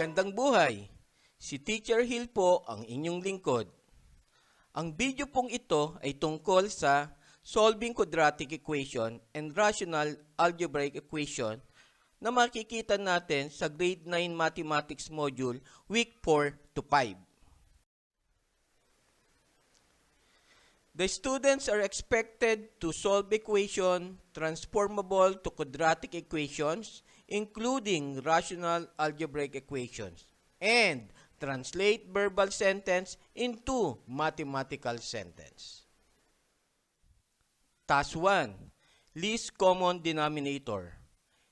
Magandang buhay! Si Teacher Hill po ang inyong lingkod. Ang video pong ito ay tungkol sa solving quadratic equation and rational algebraic equation na makikita natin sa Grade 9 Mathematics Module Week 4 to 5. The students are expected to solve equation transformable to quadratic equations, including rational algebraic equations, and translate verbal sentence into mathematical sentence. Task 1. Least common denominator.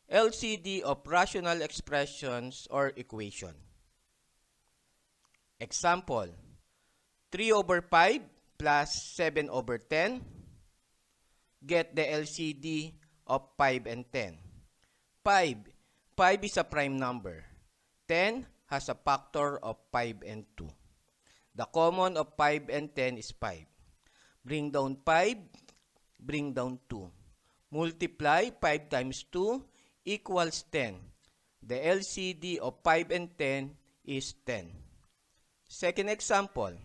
LCD of rational expressions or equation. Example. 3/5 plus 7/10. Get the LCD of 5 and 10. 5 is a prime number. 10 has a factor of 5 and 2. The common of 5 and 10 is 5. Bring down 5, bring down 2. Multiply 5 times 2 equals 10. The LCD of 5 and 10 is 10. Second example.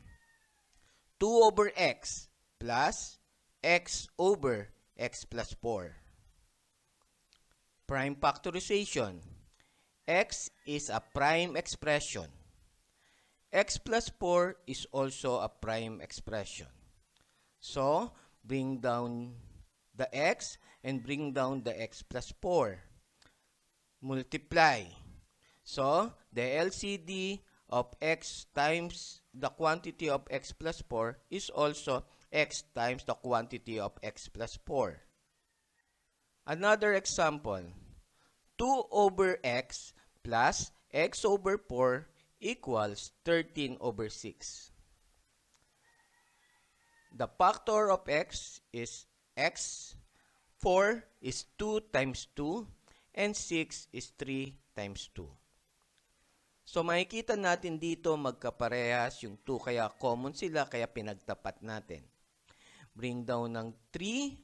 2/x plus x over x plus 4. Prime factorization. X is a prime expression. X plus 4 is also a prime expression. So, bring down the x and bring down the x plus 4. Multiply. So, the LCD of x times the quantity of x plus 4 is also x times the quantity of x plus 4. Another example, 2/x plus x over 4 equals 13/6. The factor of x is x, 4 is 2 times 2, and 6 is 3 times 2. So, makikita natin dito magkaparehas yung 2, kaya common sila, kaya pinagtapat natin. Bring down ng 3,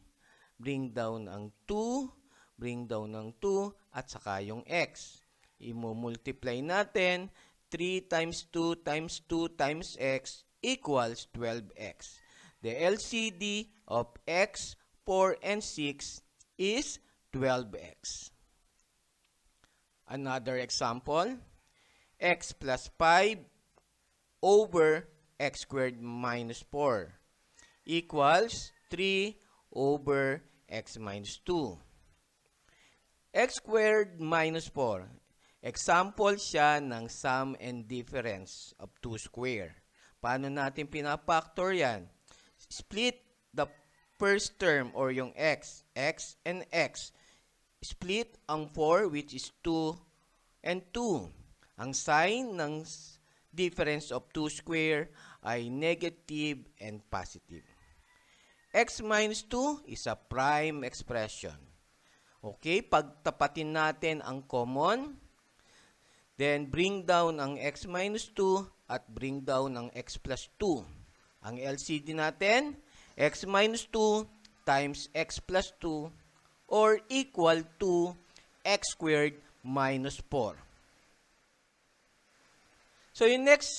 bring down ang 2, bring down ng 2, at saka yung x. I-multiply natin, 3 times 2 times 2 times x equals 12x. The LCD of x, 4, and 6 is 12x. Another example, x plus 5 over x squared minus 4 equals 3 over x minus 2. X squared minus 4. Example siya ng sum and difference of 2 square. Paano natin pinapactor yan? Split the first term or yung x and x. Split ang 4 which is 2 and 2. Ang sign ng difference of 2 square ay negative and positive. X minus 2 is a prime expression. Okay, pagtapatin natin ang common, then bring down ang x minus 2 at bring down ang x plus 2. Ang LCD natin, x minus 2 times x plus 2 or equal to x squared minus 4. So, yung next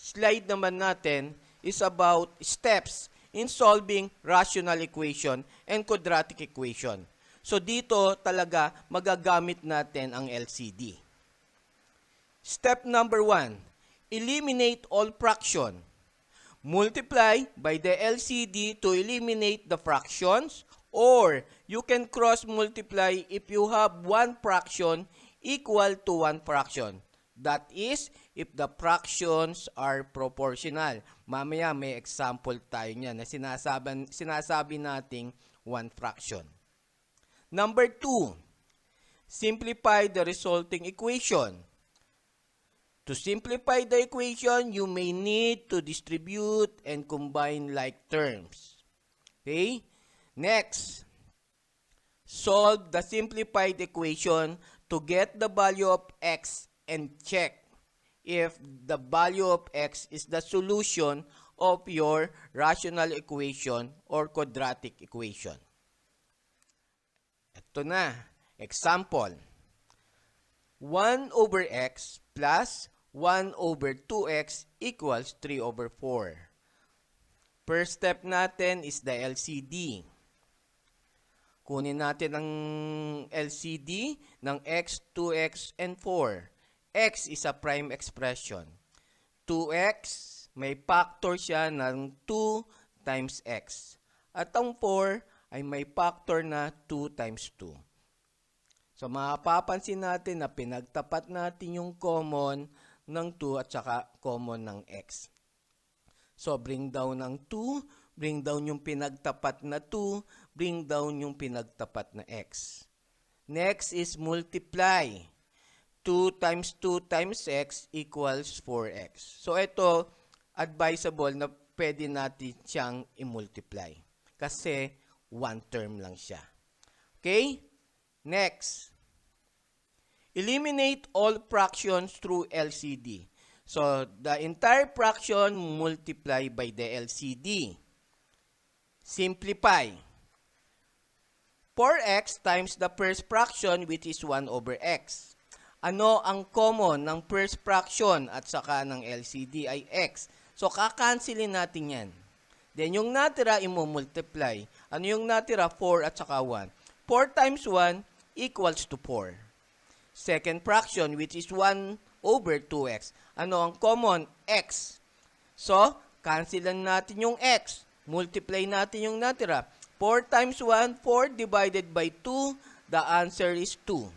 slide naman natin is about steps in solving rational equation and quadratic equation. So, dito talaga magagamit natin ang LCD. Step number 1, eliminate all fraction. Multiply by the LCD to eliminate the fractions, or you can cross-multiply if you have one fraction equal to one fraction. That is, if the fractions are proportional. Mamaya may example tayo niyan na sinasabi nating one fraction. Number 2, simplify the resulting equation. To simplify the equation, you may need to distribute and combine like terms. Okay? Next, solve the simplified equation to get the value of x and check if the value of x is the solution of your rational equation or quadratic equation. Ito na. Example. 1/x plus 1 over 2x equals 3 over 4. First step natin is the LCD. Kunin natin ang LCD ng x, 2x, and 4. X is a prime expression. 2x, may factor siya ng 2 times x. At ang 4 ay may factor na 2 times 2. So, mapapansin natin na pinagtapat natin yung common ng 2 at saka common ng x. So, bring down ang 2, bring down yung pinagtapat na 2, bring down yung pinagtapat na x. Next is multiply. 2 times 2 times x equals 4x. So, ito, advisable na pwede natin siyang i-multiply. Kasi, one term lang siya. Okay? Next. Eliminate all fractions through LCD. So, the entire fraction multiply by the LCD. Simplify. 4x times the first fraction which is 1 over x. Ano ang common ng first fraction at saka ng LCD ay x. So, kakansilin natin yan. Then, yung natira, i-multiply. Ano yung natira? 4 at saka 1. 4 times 1 equals to 4. Second fraction, which is 1 over 2x. Ano ang common? X. So, cancelan natin yung x. Multiply natin yung natira. 4 times 1, 4 divided by 2. The answer is 2.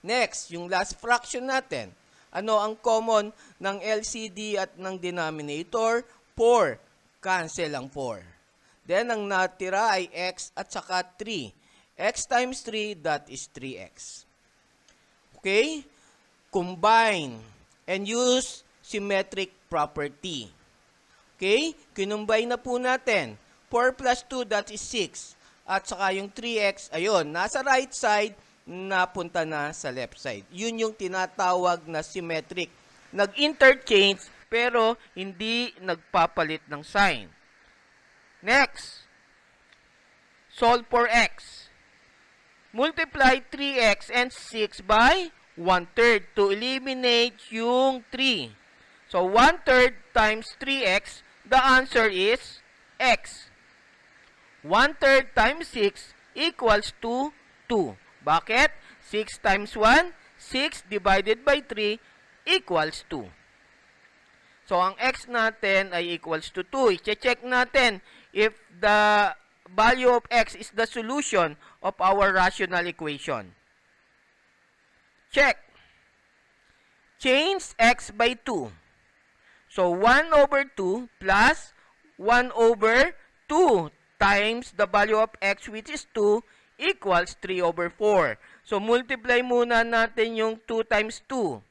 Next, yung last fraction natin. Ano ang common ng LCD at ng denominator? 4. Cancel ang 4. Then, ang natira ay x at saka 3. X times 3, that is 3x. Okay? Combine and use symmetric property. Okay? Kinumbine na po natin. 4 plus 2, that is 6. At saka yung 3x, ayun, nasa right side, napunta na sa left side. Yun yung tinatawag na symmetric. Nag-interchange, pero hindi nagpapalit ng sign. Next, solve for x. Multiply 3x and 6 by 1/3 to eliminate yung 3. So, 1/3 times 3x, the answer is x. 1/3 times 6 equals to 2. Bakit? 6 times 1, 6 divided by 3 equals 2. So, ang x natin ay equals to 2. I-check natin if the value of x is the solution of our rational equation. Check. Change x by 2. So, 1 over 2 plus 1 over 2 times the value of x which is 2 equals 3 over 4. So, multiply muna natin yung 2 times 2.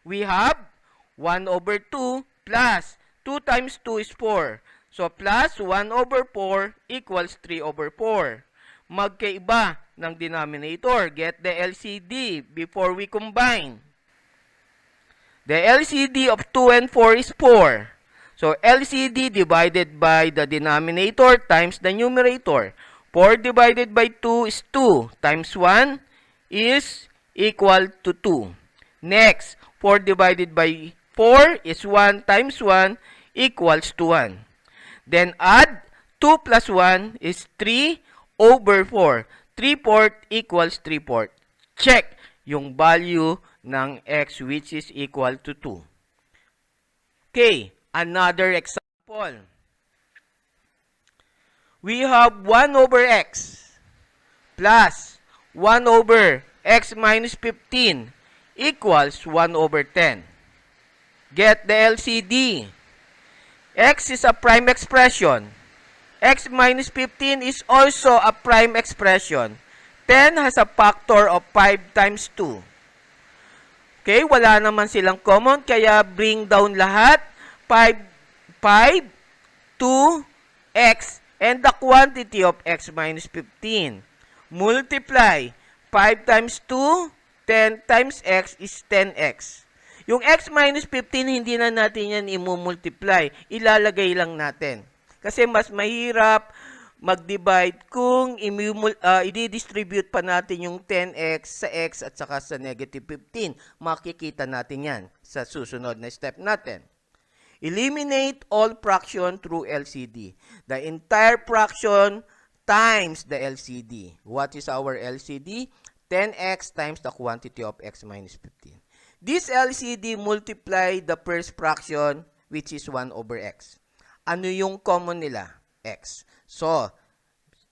We have 1 over 2 plus 2 times 2 is 4. So, plus 1 over 4 equals 3 over 4. Magkaiba ng denominator. Get the LCD before we combine. The LCD of 2 and 4 is 4. So, LCD divided by the denominator times the numerator. 4 divided by 2 is 2 times 1 is equal to 2. Next, 4 divided by 4 is 1 times 1 equals to 1. Then add 2 plus 1 is 3 over 4. 3/4 equals 3/4. Check yung value ng x which is equal to 2. Okay, another example. We have 1 over x plus 1 over x minus 15 equals 1 over 10. Get the LCD. X is a prime expression. X minus 15 is also a prime expression. 10 has a factor of 5 times 2. Okay, wala naman silang common, kaya bring down lahat. 5, 2, x, and the quantity of x minus 15. Multiply. 5 times 2, 10 times x is 10x. Yung x minus 15, hindi na natin yan i-multiply. Ilalagay lang natin. Kasi mas mahirap mag-divide kung i-distribute pa natin yung 10x sa x at saka sa negative 15. Makikita natin yan sa susunod na step natin. Eliminate all fraction through LCD. The entire fraction times the LCD. What is our LCD? 10x times the quantity of x minus 15. This LCD multiply the first fraction, which is 1 over x. Ano yung common nila? X. So,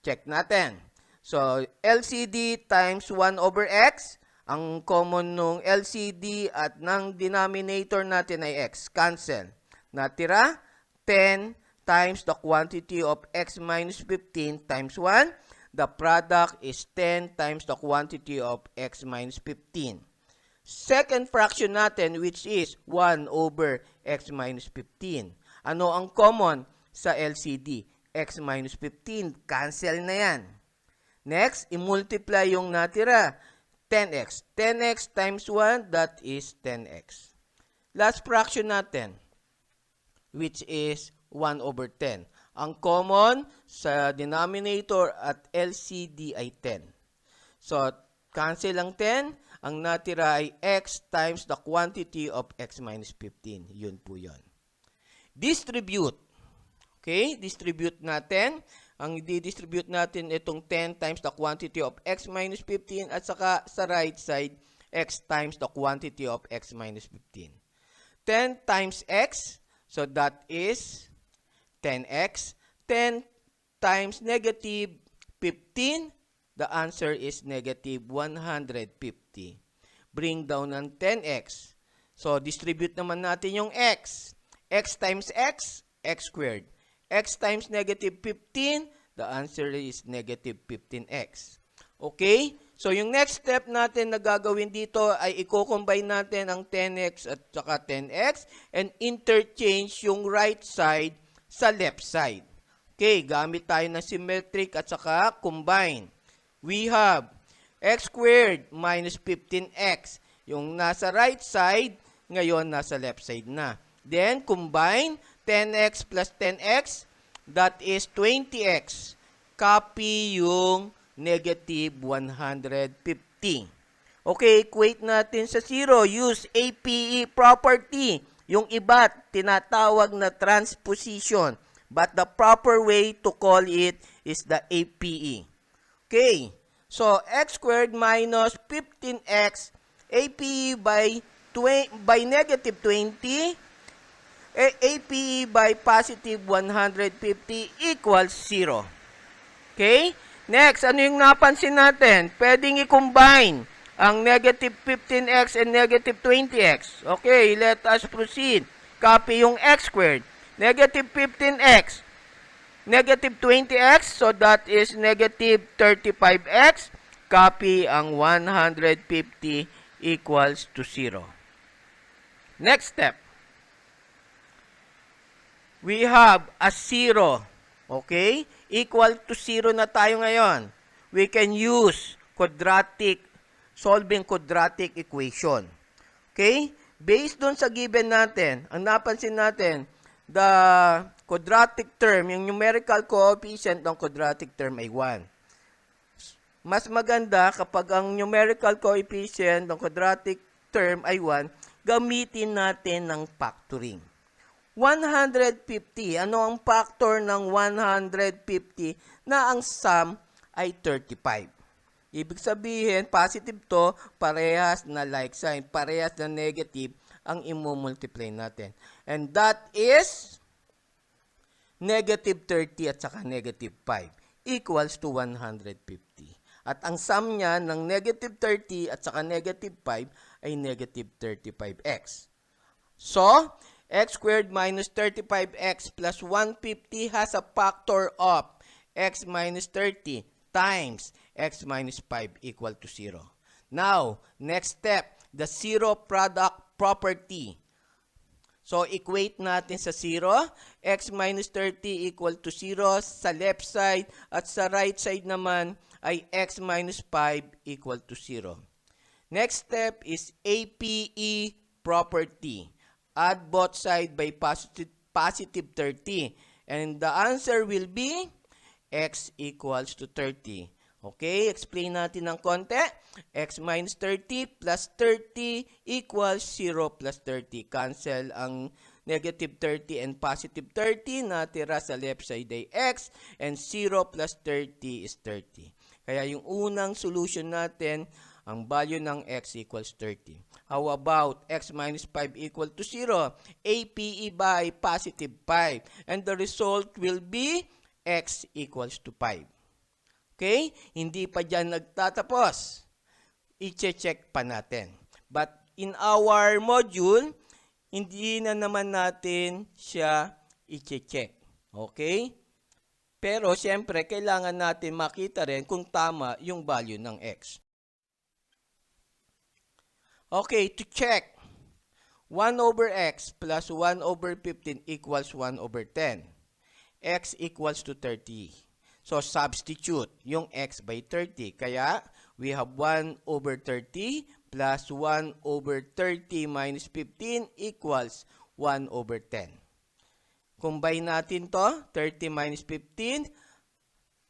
check natin. So, LCD times 1 over x. Ang common nung LCD at ng denominator natin ay x. Cancel. Natira, 10 times the quantity of x minus 15 times 1. The product is 10 times the quantity of x minus 15. Second fraction natin, which is 1 over x minus 15. Ano ang common sa LCD? X minus 15. Cancel na yan. Next, i-multiply yung natira. 10x. 10x times 1, that is 10x. Last fraction natin, which is 1 over 10. Ang common sa denominator at LCD ay 10. So, cancel ang 10. Ang natira ay x times the quantity of x minus 15. Yun po yun. Distribute. Okay? Distribute natin. Ang i-distribute natin itong 10 times the quantity of x minus 15 at saka sa right side, x times the quantity of x minus 15. 10 times x, so that is 10x. 10 times negative 15, the answer is negative 150. Bring down ng 10x. So, distribute naman natin yung x. X times x, x squared. X times negative 15, the answer is negative 15x. Okay? So, yung next step natin na gagawin dito ay i-combine natin ang 10x at saka 10x and interchange yung right side sa left side. Okay, gamit tayo ng symmetric at saka combine. We have x squared minus 15x. Yung nasa right side, ngayon nasa left side na. Then, combine 10x plus 10x, that is 20x. Copy yung negative 150. Okay, equate natin sa 0. Use APE property. Yung iba, tinatawag na transposition. But the proper way to call it is the APE. Okay, so x squared minus 15x, APE by negative 20, APE by positive 150 equals 0. Okay? Next, ano yung napansin natin? Pwedeng i-combine ang negative 15x and negative 20x. Okay, let us proceed. Copy yung x squared. Negative 15x, negative 20x, so that is negative 35x. Copy ang 150 equals to 0. Next step. We have a 0, okay? Equal to 0 na tayo ngayon. We can use solving quadratic equation. Okay? Based dun sa given natin, ang napansin natin, the quadratic term, yung numerical coefficient ng quadratic term ay 1. Mas maganda kapag ang numerical coefficient ng quadratic term ay 1, gamitin natin ng factoring. 150. Ano ang factor ng 150 na ang sum ay 35? Ibig sabihin, positive to, parehas na like sign, parehas na negative ang imumultiply natin. And that is negative 30 at saka negative 5 equals to 150. At ang sum niya ng negative 30 at saka negative 5 ay negative 35x. So, x squared minus 35x plus 150 has a factor of x minus 30 times x minus 5 equal to 0. Now, next step, the zero product property. So, equate natin sa 0. X minus 30 equal to 0 sa left side at sa right side naman ay x minus 5 equal to 0. Next step is APE property. Add both sides by positive 30. And the answer will be x equals to 30. Okay, explain natin ng konti. X minus 30 plus 30 equals 0 plus 30. Cancel ang negative 30 and positive 30. Natira sa left side ay x and 0 plus 30 is 30. Kaya yung unang solution natin, ang value ng x equals 30. How about x minus 5 equal to 0? APE by positive 5. And the result will be x equals to 5. Okay? Hindi pa dyan nagtatapos. I-check pa natin. But in our module, hindi na naman natin siya i-check. Okay? Pero, siyempre, kailangan natin makita rin kung tama yung value ng x. Okay, to check. 1 over x plus 1 over 15 equals 1 over 10. X equals to 30. So, substitute yung x by 30. Kaya, we have 1 over 30 plus 1 over 30 minus 15 equals 1 over 10. Combine natin to, 30 minus 15.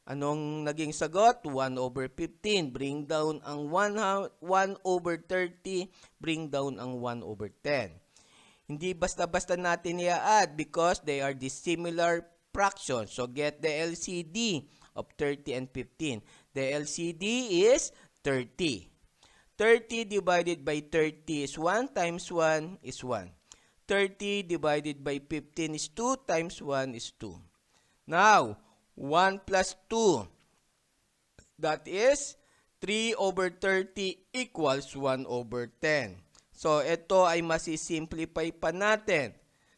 Anong naging sagot? 1 over 15. Bring down ang 1 over 30. Bring down ang 1 over 10. Hindi basta-basta natin i-add because they are dissimilar fractions. So, get the LCD of 30 and 15. The LCD is 30. 30 divided by 30 is 1 times 1 is 1. 30 divided by 15 is 2 times 1 is 2. Now, 1 plus 2. That is 3 over 30 equals 1 over 10. So, ito ay masisimplify pa natin.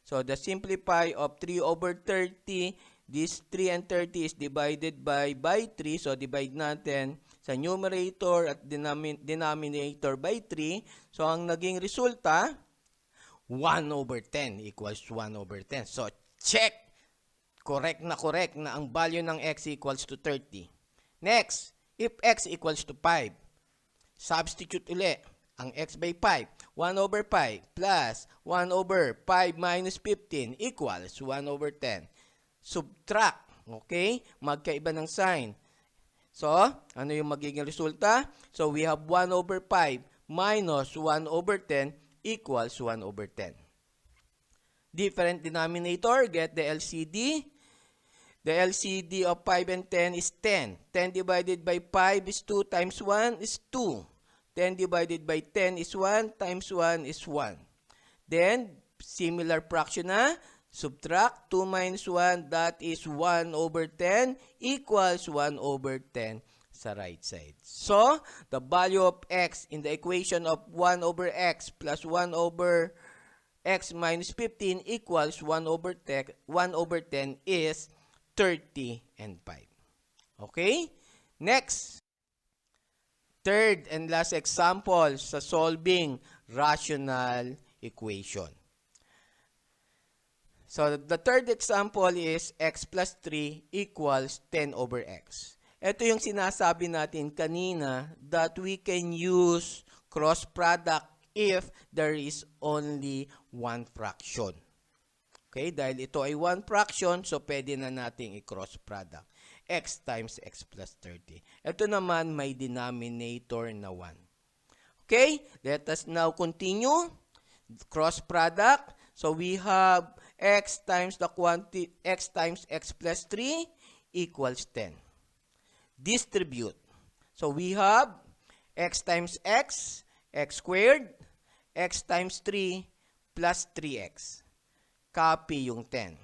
So, the simplify of 3 over 30, this 3 and 30 is divided by 3. So, divide natin sa numerator at denominator by 3. So, ang naging resulta, 1 over 10 equals 1 over 10. So, check. Correct na ang value ng x equals to 30. Next, if x equals to 5, substitute ulit ang x by 5. 1 over 5 plus 1 over 5 minus 15 equals 1 over 10. Subtract. Okay? Magkaiba ng sign. So, ano yung magiging resulta? So, we have 1 over 5 minus 1 over 10 equals 1 over 10. Different denominator, get the LCD. The LCD of 5 and 10 is 10. 10 divided by 5 is 2 times 1 is 2. 10 divided by 10 is 1 times 1 is 1. Then, similar fraction na, subtract 2 minus 1, that is 1 over 10 equals 1 over 10 sa right side. So, the value of x in the equation of 1 over x plus 1 over x minus 15 equals 1 over 10 is 30 and 5. Okay? Next. Third and last example sa solving rational equation. So, the third example is x plus 3 equals 10 over x. Ito yung sinasabi natin kanina that we can use cross product if there is only one fraction. Okay, dahil ito ay one fraction, so pwede na nating i-cross product. X times x plus 30. Ito naman may denominator na 1. Okay, let us now continue. Cross product. So we have x times the quantity, x times x plus 3 equals 10. Distribute. So we have x times x squared, x times 3 plus 3x. Copy yung 10.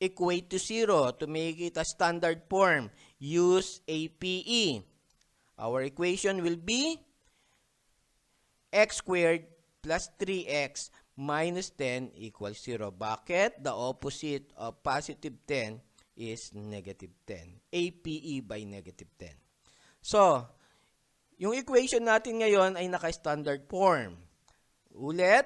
Equate to 0 to make it a standard form. Use APE. Our equation will be x squared plus 3x minus 10 equals 0. Bakit? The opposite of positive 10 is negative 10. APE by negative 10. So, yung equation natin ngayon ay naka-standard form. Ulit,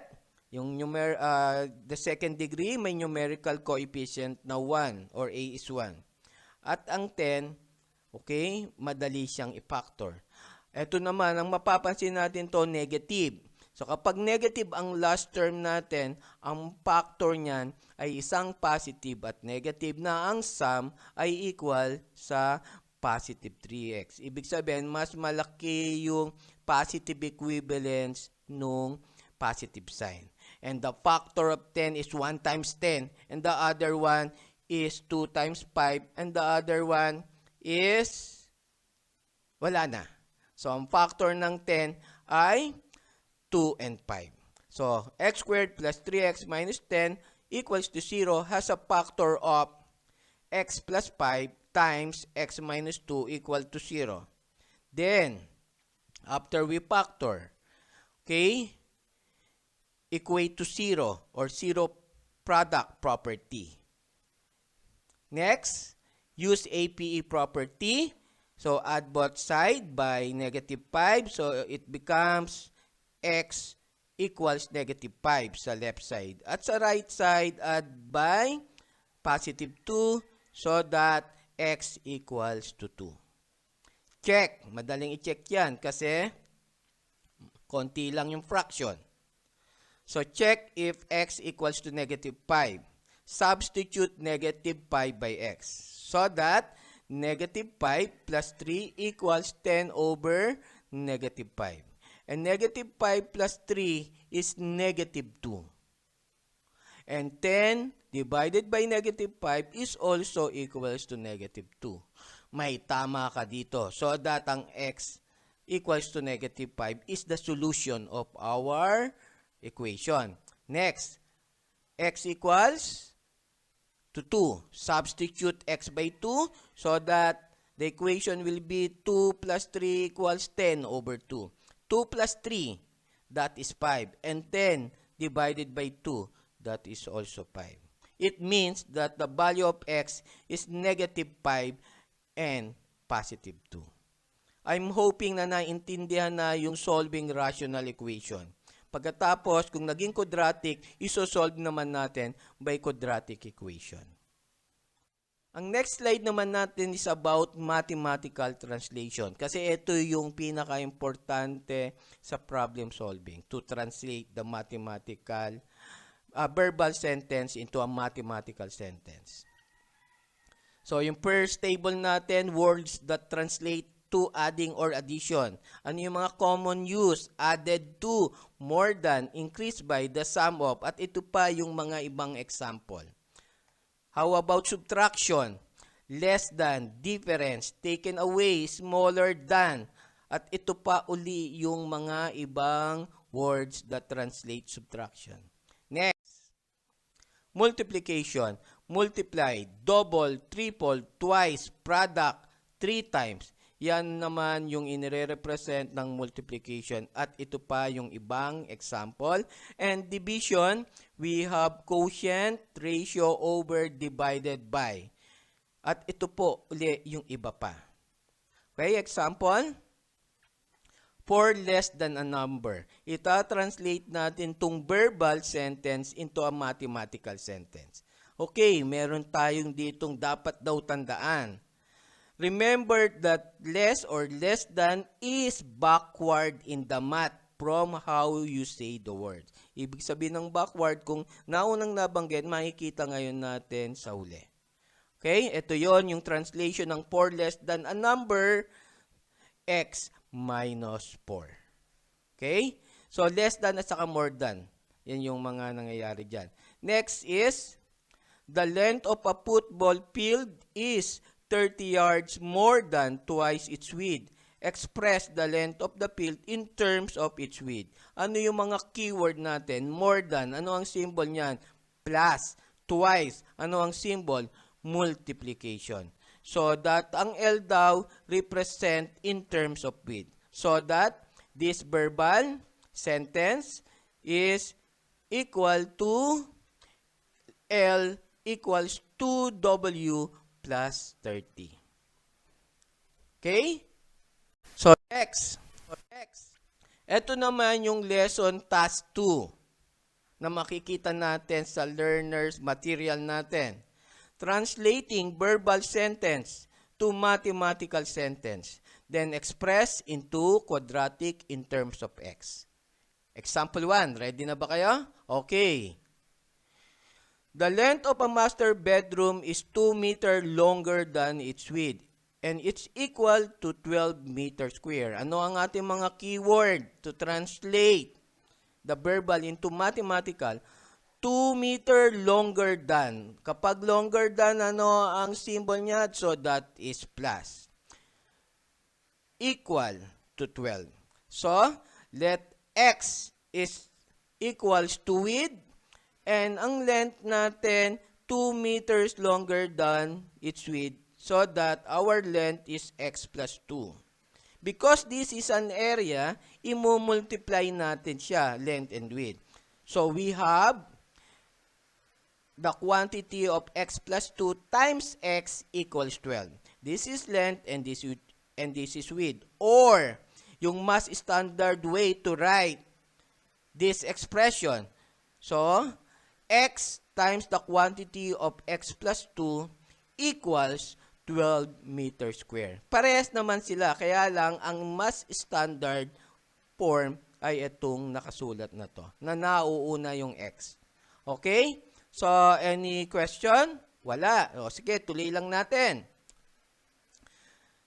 yung the second degree may numerical coefficient na 1 or a is 1. At ang 10, okay, madali siyang i-factor. Ito naman, ang mapapansin natin to negative. So kapag negative ang last term natin, ang factor niyan ay isang positive at negative na ang sum ay equal sa positive 3x. Ibig sabihin, mas malaki yung positive equivalence nung positive sign. And the factor of 10 is 1 times 10. And the other one is 2 times 5. And the other one is wala na. So, ang factor ng 10 ay 2 and 5. So, x squared plus 3x minus 10 equals to 0 has a factor of x plus 5 times x minus 2 equal to 0. Then, after we factor, okay, equate to 0 or 0 product property. Next, use APE property. So, add both sides by negative 5. So, it becomes x equals negative 5 sa left side. At sa right side, add by positive 2 so that x equals to 2. Check. Madaling i-check yan kasi konti lang yung fraction. So, check if x equals to negative 5. Substitute negative 5 by x so that negative 5 plus 3 equals 10 over negative 5. And negative 5 plus 3 is negative 2. And 10 divided by negative 5 is also equals to negative 2. May tama ka dito. So that ang x equals to negative 5 is the solution of our equation. Next, x equals to 2. Substitute x by 2 so that the equation will be 2 plus 3 equals 10 over 2. 2 plus 3, that is 5. And 10 divided by 2, that is also 5. It means that the value of x is negative 5 and positive 2. I'm hoping na naintindihan na yung solving rational equation. Pagkatapos, kung naging quadratic, isosolve naman natin by quadratic equation. Ang next slide naman natin is about mathematical translation. Kasi ito yung pinaka-importante sa problem solving, to translate the mathematical verbal sentence into a mathematical sentence. So, yung first table natin, words that translate to adding or addition. Ano yung mga common use? Added to, more than, increased by, the sum of, at ito pa yung mga ibang example. How about subtraction? Less than, difference, taken away, smaller than. At ito pa uli yung mga ibang words that translate subtraction. Next, multiplication. Multiply, double, triple, twice, product, 3 times. Yan naman yung inire-represent ng multiplication. At ito pa yung ibang example. And division, we have quotient, ratio over divided by. At ito po uli yung iba pa. Okay, example. For less than a number. Ita-translate natin tong verbal sentence into a mathematical sentence. Okay, meron tayong ditong dapat daw tandaan. Remember that less or less than is backward in the math from how you say the word. Ibig sabihin ng backward, kung naunang nabanggit, makikita ngayon natin sa huli. Okay, ito yon yung translation ng for less than a number, x minus 4. Okay, so less than at saka more than. Yan yung mga nangyayari dyan. Next is, the length of a football field is 30 yards more than twice its width. Express the length of the field in terms of its width. Ano yung mga keyword natin? More than. Ano ang symbol niyan? Plus. Twice. Ano ang symbol? Multiplication. So that ang L daw represent in terms of width. So that this verbal sentence is equal to L equals 2W plus 30. Okay? So, next. Ito naman yung lesson task 2 na makikita natin sa learner's material natin. Translating verbal sentence to mathematical sentence. Then express into quadratic in terms of x. Example 1. Ready na ba kayo? Okay. The length of a master bedroom is 2 meter longer than its width, and it's equal to 12 meter square. Ano ang ating mga keyword to translate the verbal into mathematical? 2 meter longer than. Kapag longer than, ano ang symbol niya? So, that is plus. Equal to 12. So, let x is equals to width, and ang length natin, 2 meters longer than its width, so that our length is x plus 2. Because this is an area, i-multiply natin siya, length and width. So, we have the quantity of x plus 2 times x equals 12. This is length and this is width. Or, yung mas standard way to write this expression. So, x times the quantity of x plus 2 equals 12 meter square. Parehas naman sila, kaya lang ang mas standard form ay itong nakasulat na to, na nauuna yung x. Okay? So, any question? Wala. O, sige, tuloy lang natin.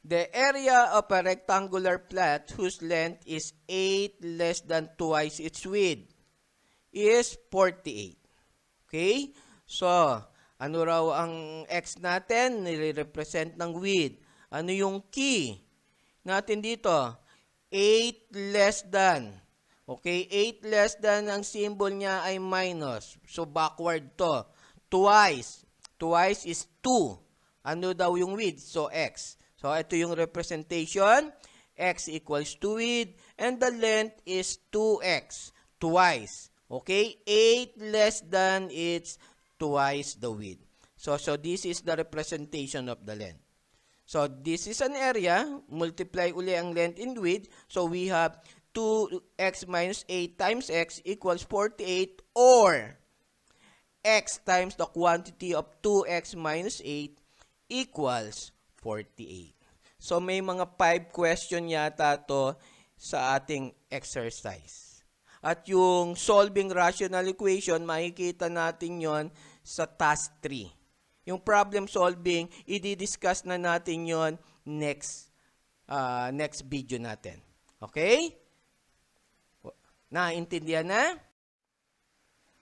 The area of a rectangular plot whose length is 8 less than twice its width is 48. Okay? So, ano raw ang x natin? Nire-represent ng width. Ano yung key natin dito? 8 less than. Okay, 8 less than, ang symbol niya ay minus. So, backward to. Twice. Twice is 2. Ano daw yung width? So, x. So, ito yung representation. X equals to width. And the length is 2x. Twice. Okay, 8 less than, it's twice the width. So, this is the representation of the length. So, this is an area. Multiply uli ang length and width. So, we have 2x minus 8 times x equals 48, or x times the quantity of 2x minus 8 equals 48. So, may mga 5 question yata to sa ating exercise. At yung solving rational equation, makikita natin yon sa task 3. Yung problem solving, i-discuss na natin yon next video natin. Okay? Naintindihan na?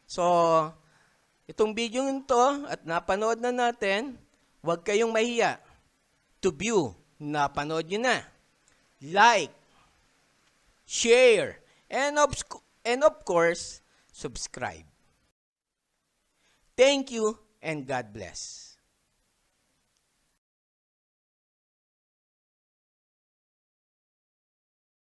So, itong video nito at napanood na natin, huwag kayong mahiya. To view, napanood nyo na. Like, share, and of course, subscribe. Thank you and God bless.